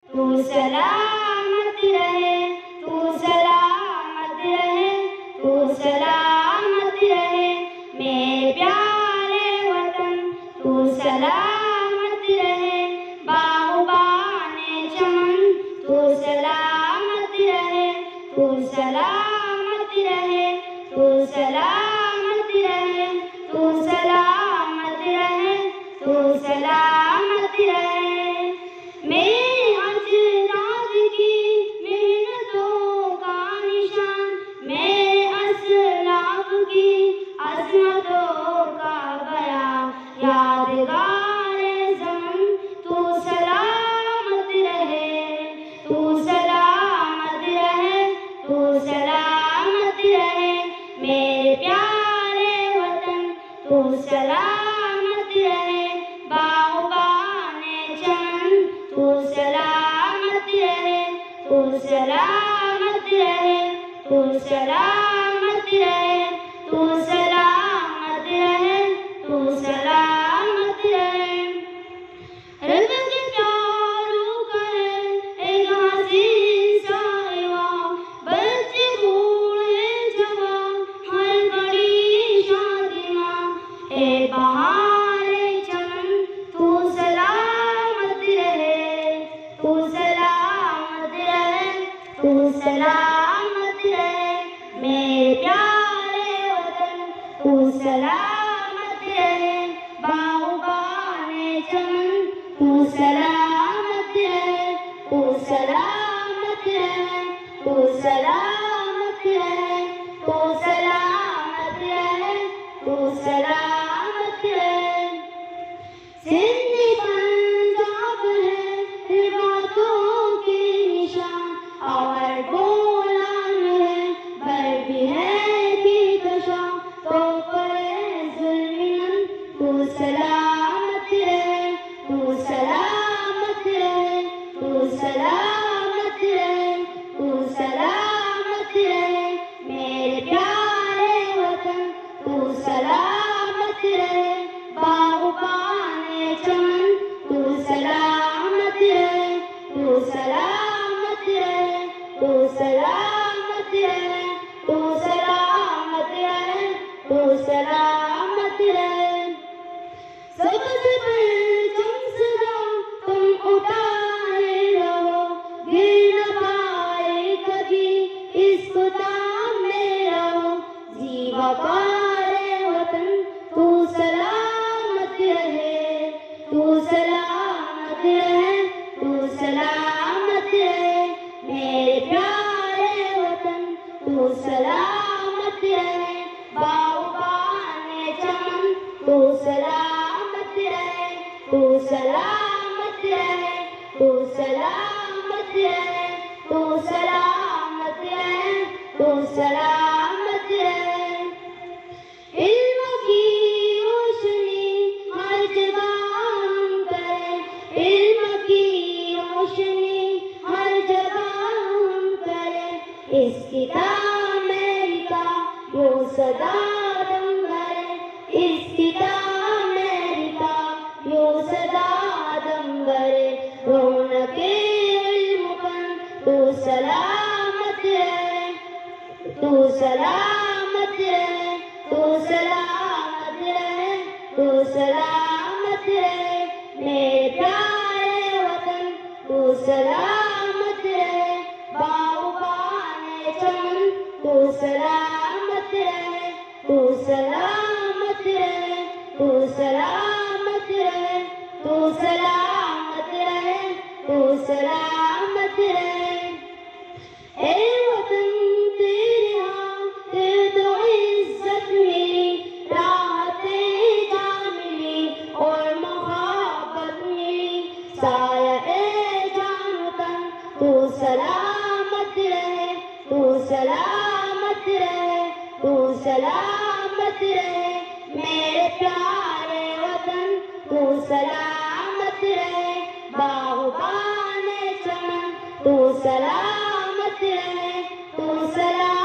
तू सलामत रहे, तू सलामत रहे, तू सलामत रहे मेरे प्यारे वतन। तू सलामत रहे बागबाने चमन, तू सलामत रहे, तू सलामत रहे, तू सलामत रहे, तू सलामत रहे, तू सलामत रहे। मेरे अजदाद की मेहनतों का निशान, मेरे असलाफ की अज़मतों का बयां, यादगार ज़मान। तू सलामत रहे, तू सलामत रहे, तू सलामत रहे मेरे प्यारे वतन। तू सलामत रहे बागबाने चमन, तू सलामत रहे, तू सलामत रहे, तू सलामत रहे, तू सलामत रहे, तू सलामत रहे। रब के प्यारों का है एक हसीन साहिबा, बच्चे बूढ़े जवान हर बड़ी शादियाँ। ए बहारे चमन तू सलामत रहे, तू सलामत रहे, तू सलामत रहे मेरे प्यारे वतन। तू सलामत रहे बागबाने चमन, तू सलामत रहे, तू सलामत रहे, तू सलामत रहे, तू सलामत रहे, तू सलामत रहे। सिंध पंजाब है रिवातों के निशान, और बोलान है भर भी है की कशा। तो परे जुल्मिनन तू सलामत रहे, तू सलामत रहे, तू सलामत रहे, तू सलामत रहे मेरे प्यारे वतन। तू सलामत रहे बागबाने चमन, तू सलामत रहे, तू सलामत रहे, तू सलामत रहे, तू सलामत रहे, तू सलामत रहे। सबसे परचम सदा तुम उठाए रहो, गिर न पाए कभी इस खुदाम में रहो। जी वफारे वतन तू सलामत रहे, तू सलामत रहे, तू सलामत रहे मेरे प्यारे वतन। तू सलामत रहे बागबाने चमन, तू सलामत रहे, तू सलामत रहे, तू सलामत रहे, तू सलामत रहे, तू सलामत रहे। इल्म की रोशनी हर जगह हम करें, इल्म की रोशनी हर जगह हम करें। इस किताब मेरी का यो सदा दम भरे, इस किताब मेरी का यो सदा दम भरे। रौनके इल्म पर तू सलामत रहे, तू सलामत रहे, तू सलामत रहे, तू सलामत रहे मेरे प्यारे वतन। तू सलामत रहे बागबाने चमन, तू सलामत रहे, तू सलामत रहे, तू सलामत रहे, तू सलामत रहे, तू सलामत रहे। ए वतन तेरे यहाँ तेरे तो इज्जत मिली, राहतें जान मिली और मोहब्बत मिली। साया ए जान तन तू सलामत रहे, तू सलामत रहे, तू सलामत रहे मेरे प्यारे वतन। तू सलामत रहे बागबाने चमन, तू सलामत रहे, तू सलामत